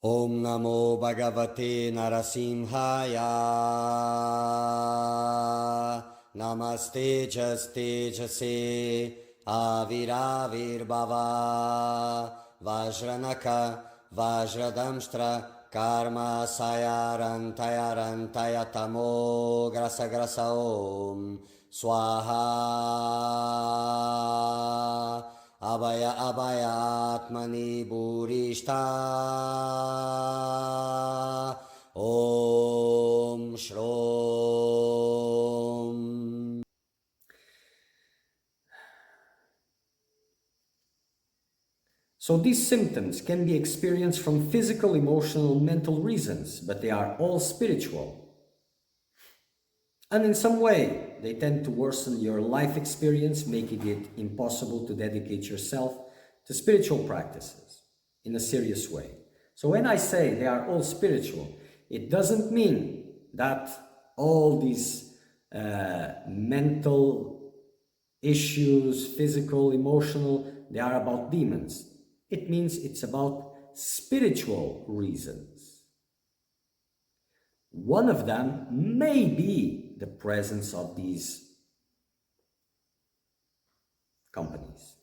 Om Namo Bhagavate Narasimhaya. Namaste Tejase Aviravir Bhava Vajranaka Vajradamstra Karma Sayarantaya Tamo Grasa Grasa Om Swaha Abhaya Abhaya Atmani Burishta Om Shrom. So these symptoms can be experienced from physical, emotional, mental reasons, but they are all spiritual. And in some way, they tend to worsen your life experience, making it impossible to dedicate yourself to spiritual practices in a serious way. So when I say they are all spiritual, it doesn't mean that all these mental issues, physical, emotional, they are about demons. It means it's about spiritual reasons. One of them may be the presence of these companies.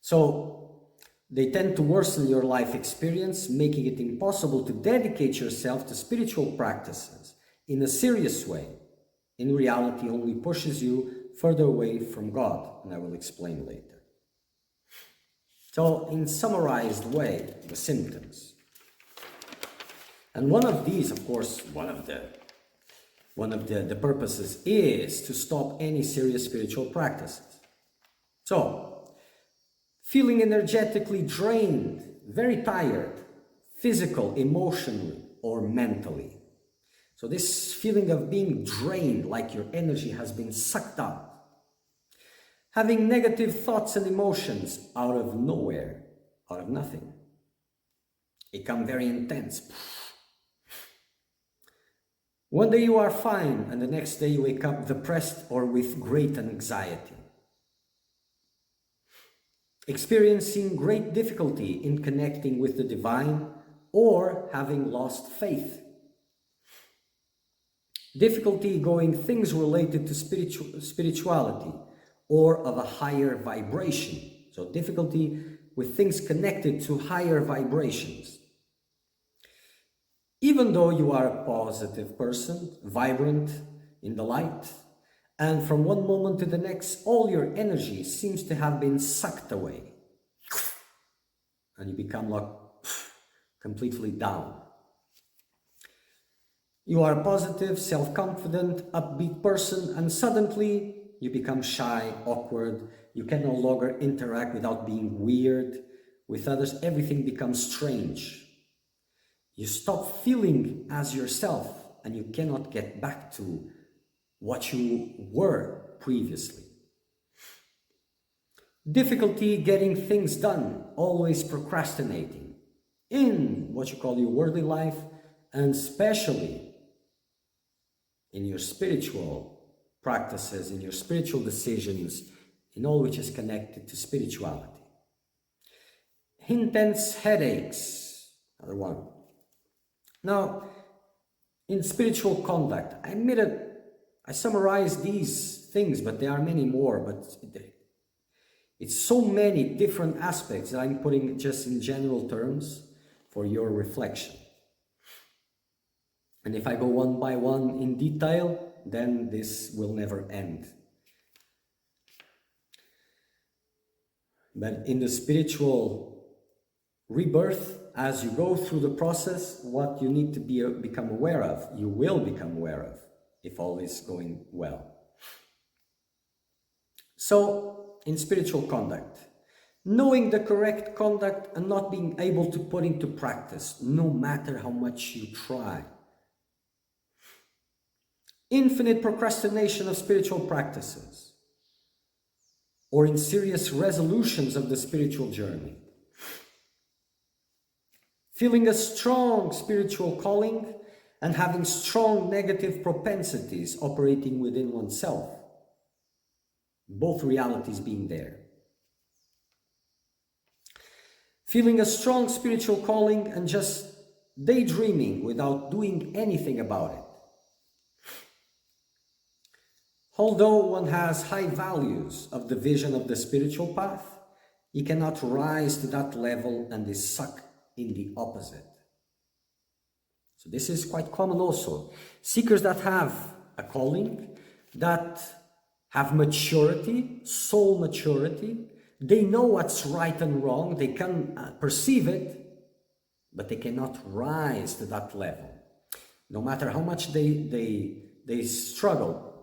So they tend to worsen your life experience, making it impossible to dedicate yourself to spiritual practices in a serious way. In reality, only pushes you further away from God, and I will explain later. So, in summarized way, the symptoms. And one of these, of course, one of the purposes is to stop any serious spiritual practices. So, feeling energetically drained, very tired, physical, emotionally, or mentally. So this feeling of being drained, like your energy has been sucked out. Having negative thoughts and emotions out of nowhere, out of nothing. Become very intense. One day you are fine, and the next day you wake up depressed or with great anxiety. Experiencing great difficulty in connecting with the divine or having lost faith. Difficulty going things related to spirituality or of a higher vibration. So difficulty with things connected to higher vibrations. Even though you are a positive person, vibrant in the light, and from one moment to the next, all your energy seems to have been sucked away. And you become like completely down. You are a positive, self-confident, upbeat person, and suddenly you become shy, awkward. You can no longer interact without being weird with others. Everything becomes strange. You stop feeling as yourself, and you cannot get back to what you were previously. Difficulty getting things done, always procrastinating in what you call your worldly life, and especially in your spiritual practices, in your spiritual decisions, in all which is connected to spirituality. Intense headaches, another one. Now, in spiritual conduct, I summarized these things, but there are many more, but it's so many different aspects that I'm putting just in general terms for your reflection. And if I go one by one in detail, then this will never end. But in the spiritual rebirth, as you go through the process, what you need to become aware of, you will become aware of, if all is going well. So, in spiritual conduct, knowing the correct conduct and not being able to put into practice, no matter how much you try. Infinite procrastination of spiritual practices, or in serious resolutions of the spiritual journey. Feeling a strong spiritual calling and having strong negative propensities operating within oneself. both realities being there. Feeling a strong spiritual calling and just daydreaming without doing anything about it. Although one has high values of the vision of the spiritual path, he cannot rise to that level and is stuck in the opposite. So this is quite common also. Seekers that have a calling, that have maturity, soul maturity, they know what's right and wrong, they can perceive it, but they cannot rise to that level. No matter how much they struggle,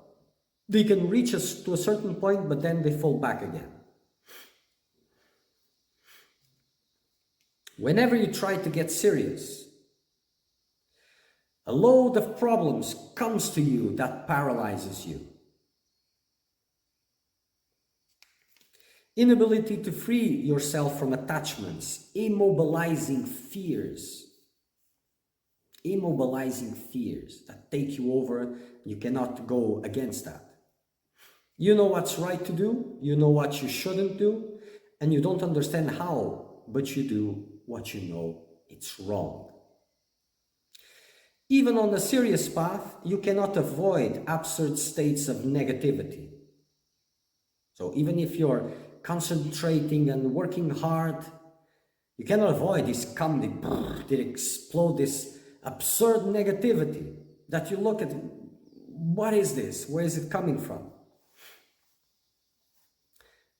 they can reach us to a certain point, but then they fall back again. Whenever you try to get serious, a load of problems comes to you that paralyzes you. Inability to free yourself from attachments, immobilizing fears that take you over. You cannot go against that. You know what's right to do, you know what you shouldn't do, and you don't understand how, but you do what you know it's wrong. Even on a serious path, you cannot avoid absurd states of negativity. So even if you're concentrating and working hard, you cannot avoid this coming, they explode, this absurd negativity that you look at, what is this? Where is it coming from?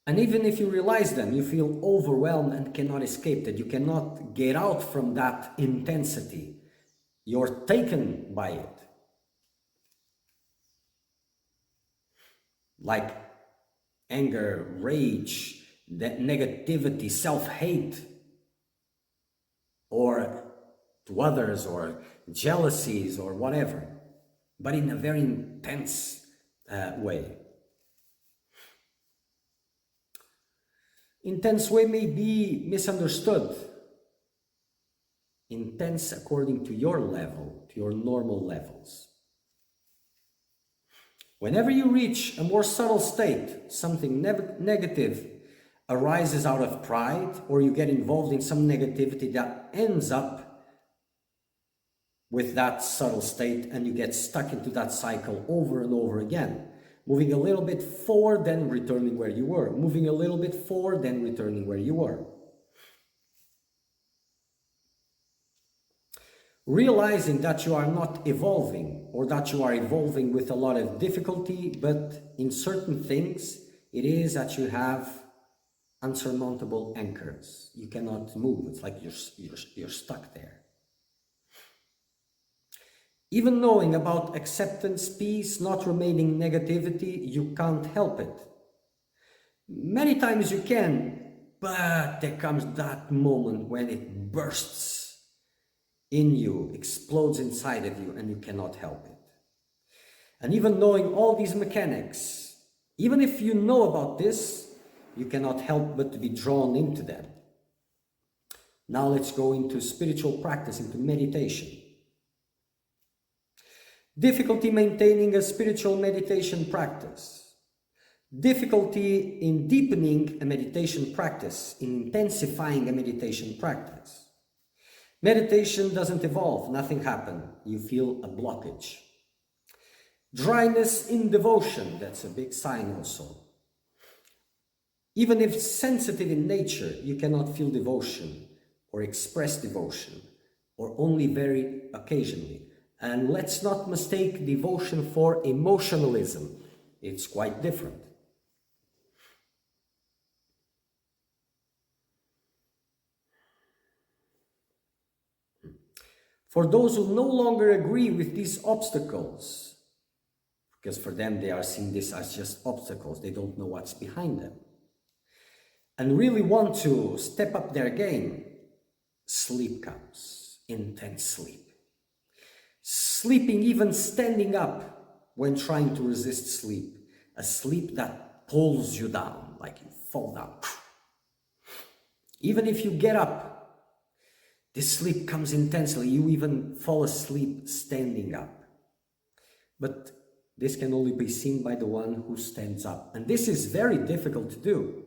And even if you realize them, you feel overwhelmed and cannot escape that. You cannot get out from that intensity. You're taken by it. Like anger, rage, that negativity, self-hate, or to others, or jealousies, or whatever, but in a very intense way. Intense way may be misunderstood. Intense according to your level, to your normal levels. Whenever you reach a more subtle state, something negative arises out of pride, or you get involved in some negativity that ends up with that subtle state, and you get stuck into that cycle over and over again. Moving a little bit forward, then returning where you were. Moving a little bit forward, then returning where you were. Realizing that you are not evolving, or that you are evolving with a lot of difficulty, but in certain things, it is that you have unsurmountable anchors. You cannot move. It's like you're stuck there. Even knowing about acceptance, peace, not remaining negativity, you can't help it. Many times you can, but there comes that moment when it bursts in you, explodes inside of you, and you cannot help it. And even knowing all these mechanics, even if you know about this, you cannot help but to be drawn into them. Now let's go into spiritual practice, into meditation. Difficulty maintaining a spiritual meditation practice. Difficulty in deepening a meditation practice, in intensifying a meditation practice. Meditation doesn't evolve, nothing happens. You feel a blockage. Dryness in devotion, that's a big sign also. Even if sensitive in nature, you cannot feel devotion or express devotion, or only very occasionally. And let's not mistake devotion for emotionalism. It's quite different. For those who no longer agree with these obstacles, because for them they are seeing this as just obstacles, they don't know what's behind them, and really want to step up their game, sleep comes, intense sleep. Sleeping, even standing up when trying to resist sleep. A sleep that pulls you down, like you fall down. Even if you get up, this sleep comes intensely. You even fall asleep standing up. But This can only be seen by the one who stands up. And this is very difficult to do,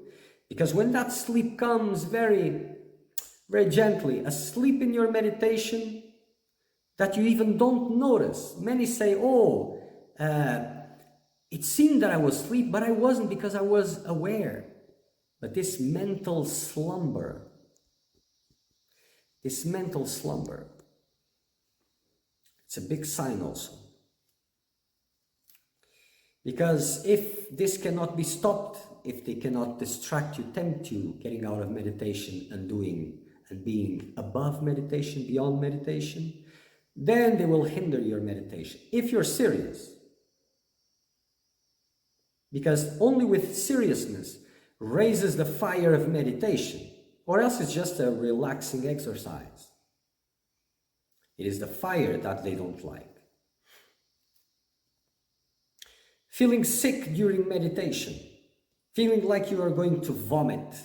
because when that sleep comes very, very gently, a sleep in your meditation that you even don't notice. Many say, oh, it seemed that I was asleep, but I wasn't, because I was aware. But this mental slumber, it's a big sign also. Because if this cannot be stopped, if they cannot distract you, tempt you, getting out of meditation and doing and being above meditation, beyond meditation, then they will hinder your meditation. If you're serious. Because only with seriousness raises the fire of meditation, or else it's just a relaxing exercise. It is the fire that they don't like. Feeling sick during meditation, feeling like you are going to vomit,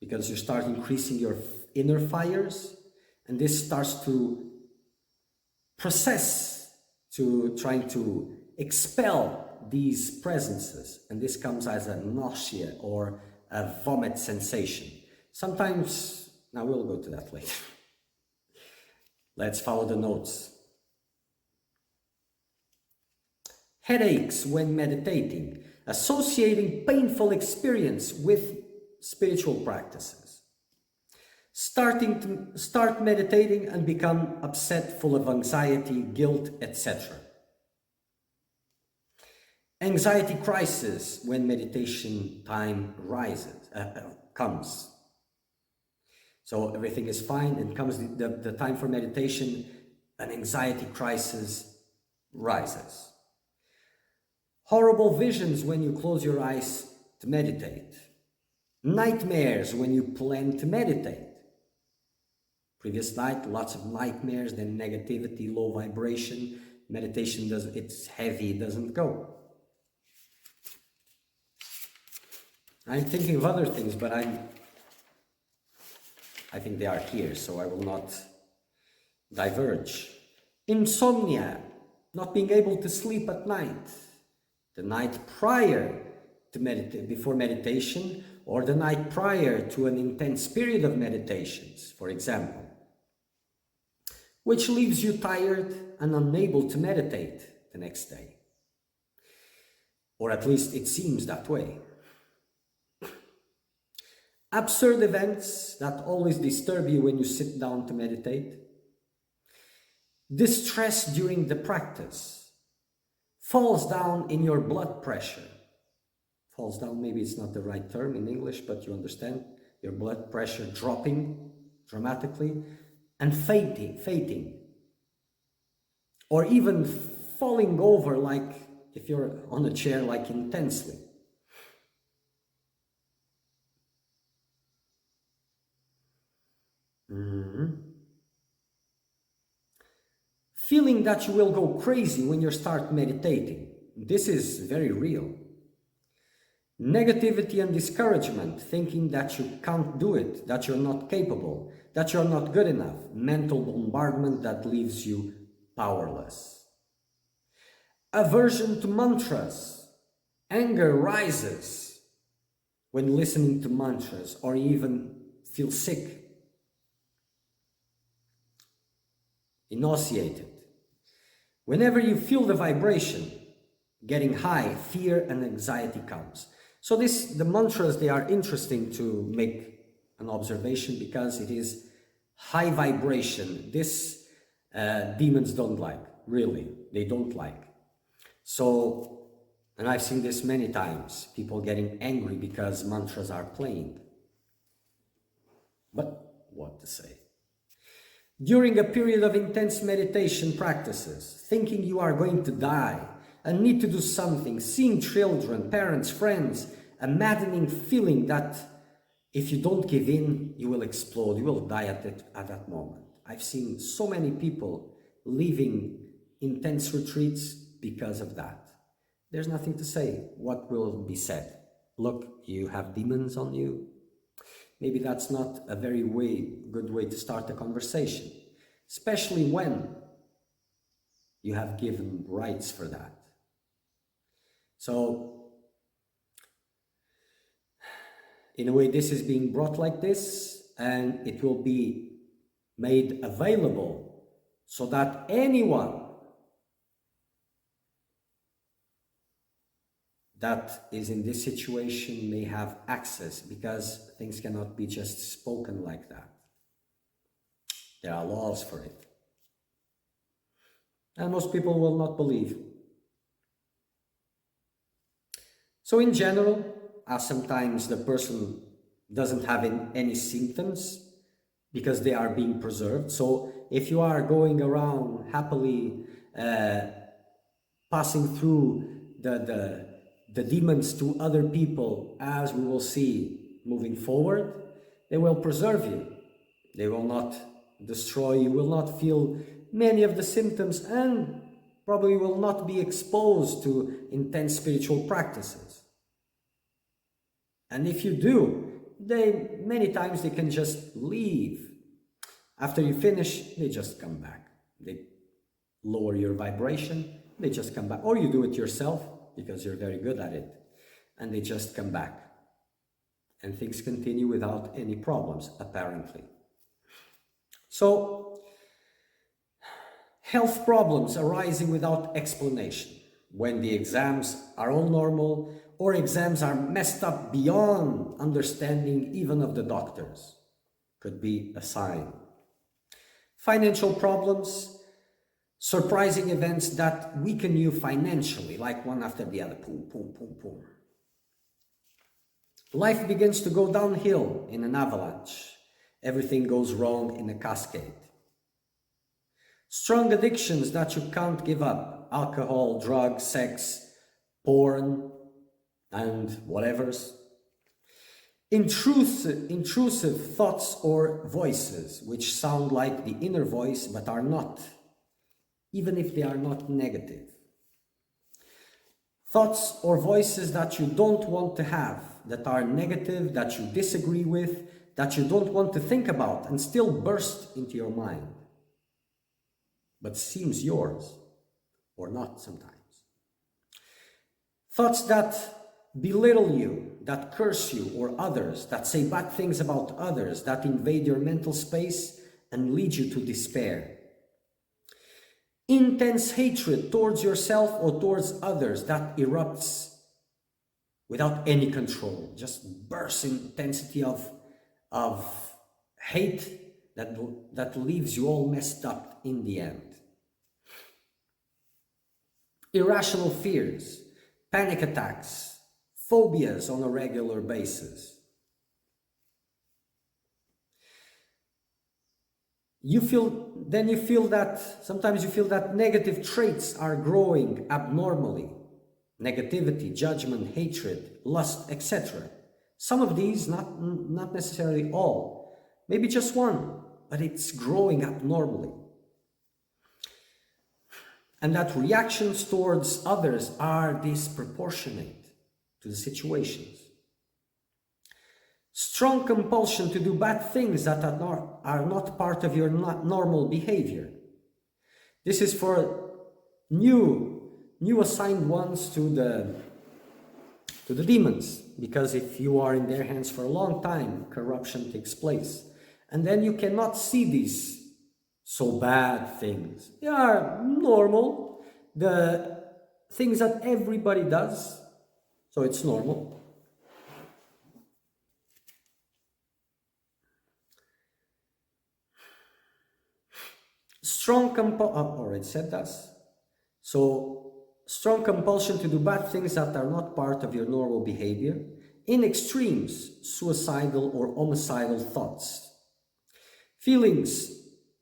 because you start increasing your inner fires, and this starts to process, to trying to expel these presences, and this comes as a nausea or a vomit sensation. Sometimes, now we'll go to that later. Let's follow the notes. Headaches when meditating, associating painful experience with spiritual practices. Start meditating and become upset, full of anxiety, guilt, etc. Anxiety crisis when meditation time comes. So everything is fine, and comes the time for meditation, an anxiety crisis rises. Horrible visions when you close your eyes to meditate. Nightmares when you plan to meditate. Previous night, lots of nightmares, then negativity, low vibration. Meditation it's heavy, it doesn't go. I'm thinking of other things, but I think they are here, so I will not diverge. Insomnia, not being able to sleep at night. The night prior to before meditation, or the night prior to an intense period of meditations, for example, which leaves you tired and unable to meditate the next day. Or at least it seems that way. Absurd events that always disturb you when you sit down to meditate. Distress during the practice. Falls down in your blood pressure. Falls down, maybe it's not the right term in English, but you understand. Your blood pressure dropping dramatically and fainting. Or even falling over, like if you're on a chair, like intensely. Feeling that you will go crazy when you start meditating. This is very real. Negativity and discouragement, thinking that you can't do it, that you're not capable, that you're not good enough. Mental bombardment that leaves you powerless. Aversion to mantras. Anger rises when listening to mantras, or even feel sick. Nauseated. Whenever you feel the vibration getting high, fear and anxiety comes. So the mantras, they are interesting to make an observation, because it is high vibration. This demons don't like, really, they don't like. So, and I've seen this many times, people getting angry because mantras are playing. But what to say? During a period of intense meditation practices, thinking you are going to die and need to do something, seeing children, parents, friends, a maddening feeling that if you don't give in, you will explode, you will die at that moment. I've seen so many people leaving intense retreats because of that. There's nothing to say. What will be said? Look, you have demons on you. Maybe that's not a very good way to start a conversation, especially when You have given rights for that. So, in a way, this is being brought like this, and it will be made available so that anyone that is in this situation may have access, because things cannot be just spoken like that. There are laws for it. And most people will not believe. So in general, as sometimes the person doesn't have any symptoms because they are being preserved. So if you are going around happily passing through the demons to other people, as we will see moving forward, they will preserve you. They will not destroy you, will not feel many of the symptoms, and probably will not be exposed to intense spiritual practices. And if you do, many times they can just leave. After you finish, they just come back. They lower your vibration, they just come back. Or you do it yourself, because you're very good at it, and they just come back. And things continue without any problems, apparently. So, health problems arising without explanation, when the exams are all normal, or exams are messed up beyond understanding even of the doctors, could be a sign. Financial problems, surprising events that weaken you financially, like one after the other, boom, boom, boom, boom. Life begins to go downhill in an avalanche. Everything goes wrong in a cascade. Strong addictions that you can't give up: alcohol, drugs, sex, porn, and whatevers. Intrusive thoughts or voices, which sound like the inner voice but are not, even if they are not negative. Thoughts or voices that you don't want to have, that are negative, that you disagree with, that you don't want to think about, and still burst into your mind, but seems yours, or not sometimes. Thoughts that belittle you, that curse you or others, that say bad things about others, that invade your mental space and lead you to despair. Intense hatred towards yourself or towards others that erupts without any control, just bursts in intensity of hate that leaves you all messed up in the end. Irrational fears, panic attacks, phobias on a regular basis. Sometimes you feel that negative traits are growing abnormally. Negativity, judgment, hatred, lust, etc. Some of these, not necessarily all, maybe just one, but it's growing abnormally. And that reactions towards others are disproportionate to the situations. Strong compulsion to do bad things that are not part of your normal behavior. This is for new assigned ones to the demons, because if you are in their hands for a long time, corruption takes place. And then you cannot see these so bad things. They are normal, the things that everybody does, so it's normal. Already said that. So, strong compulsion to do bad things that are not part of your normal behavior. In extremes, suicidal or homicidal thoughts. Feelings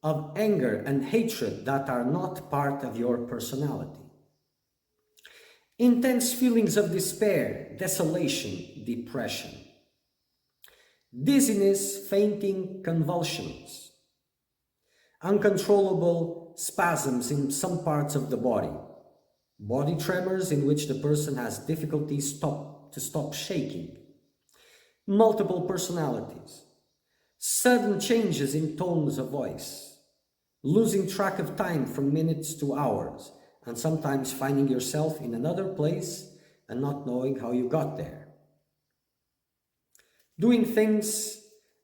of anger and hatred that are not part of your personality. Intense feelings of despair, desolation, depression. Dizziness, fainting, convulsions. Uncontrollable spasms in some parts of the body. Body tremors in which the person has difficulty to stop shaking. Multiple personalities. Sudden changes in tones of voice. losing track of time from minutes to hours, and sometimes finding yourself in another place and not knowing how you got there. Doing things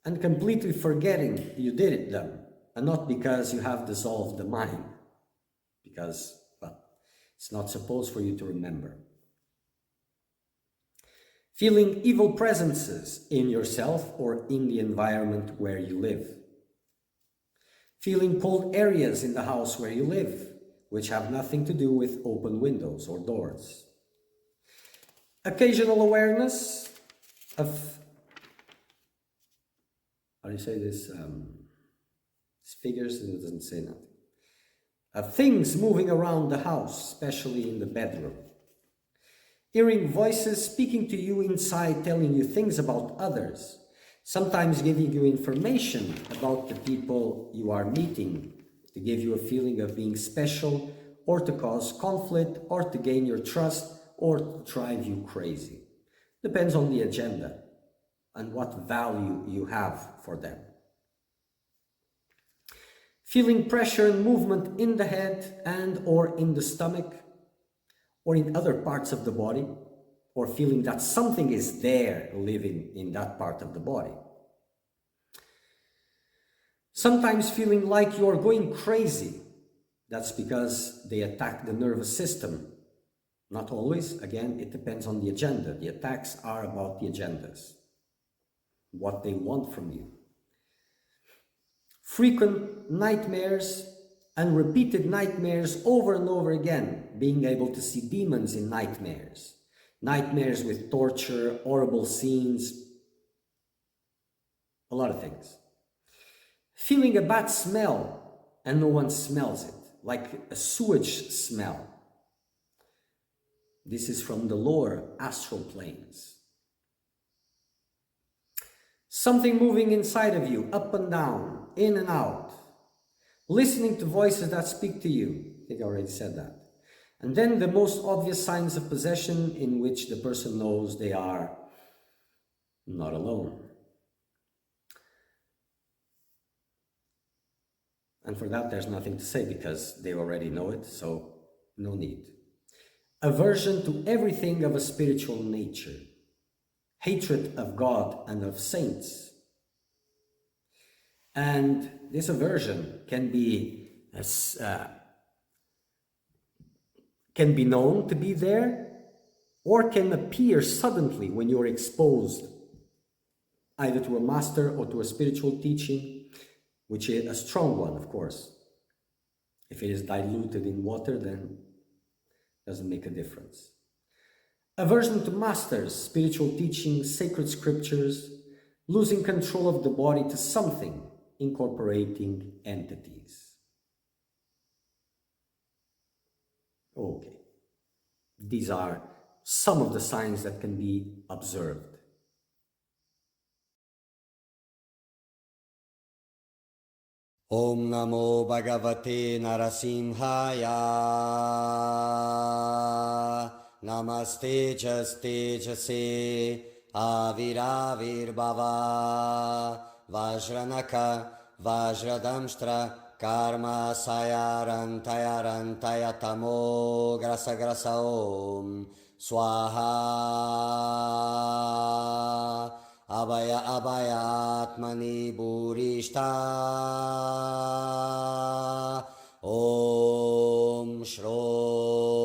and completely forgetting you did them, and not because you have dissolved the mind, because, well, it's not supposed for you to remember. Feeling evil presences in yourself or in the environment where you live. Feeling cold areas in the house where you live, which have nothing to do with open windows or doors. Occasional awareness of, how do you say this? Figures, it doesn't say nothing. Of things moving around the house, especially in the bedroom. Hearing voices speaking to you inside, telling you things about others, sometimes giving you information about the people you are meeting, to give you a feeling of being special, or to cause conflict, or to gain your trust, or to drive you crazy. Depends on the agenda and what value you have for them. Feeling pressure and movement in the head and or in the stomach, or in other parts of the body, or feeling that something is there living in that part of the body. Sometimes feeling like you're going crazy. That's because they attack the nervous system. Not always, again, it depends on the agenda. The attacks are about the agendas, what they want from you. Frequent nightmares and repeated nightmares over and over again, being able to see demons in nightmares. Nightmares with torture, horrible scenes, a lot of things. Feeling a bad smell and no one smells it, like a sewage smell. This is from the lower astral planes. Something moving inside of you, up and down, in and out. Listening to voices that speak to you. I think I already said that. And then the most obvious signs of possession, in which the person knows they are not alone. And for that, there's nothing to say because they already know it, so no need. Aversion to everything of a spiritual nature. Hatred of God and of saints. And this aversion can be known to be there, or can appear suddenly when you're exposed either to a master or to a spiritual teaching, which is a strong one, of course. If it is diluted in water, then it doesn't make a difference. Aversion to masters, spiritual teachings, sacred scriptures, losing control of the body to something, incorporating entities. Okay. These are some of the signs that can be observed. Om Namo Bhagavate Narasimhaya. Namaste Tejase Aviravir Bhava Vajranaka Vajradamshtra Karma Sayarantaya Tamo Grasa Grasa Om Swaha Abhaya Abhayatmani Burishta Om Shro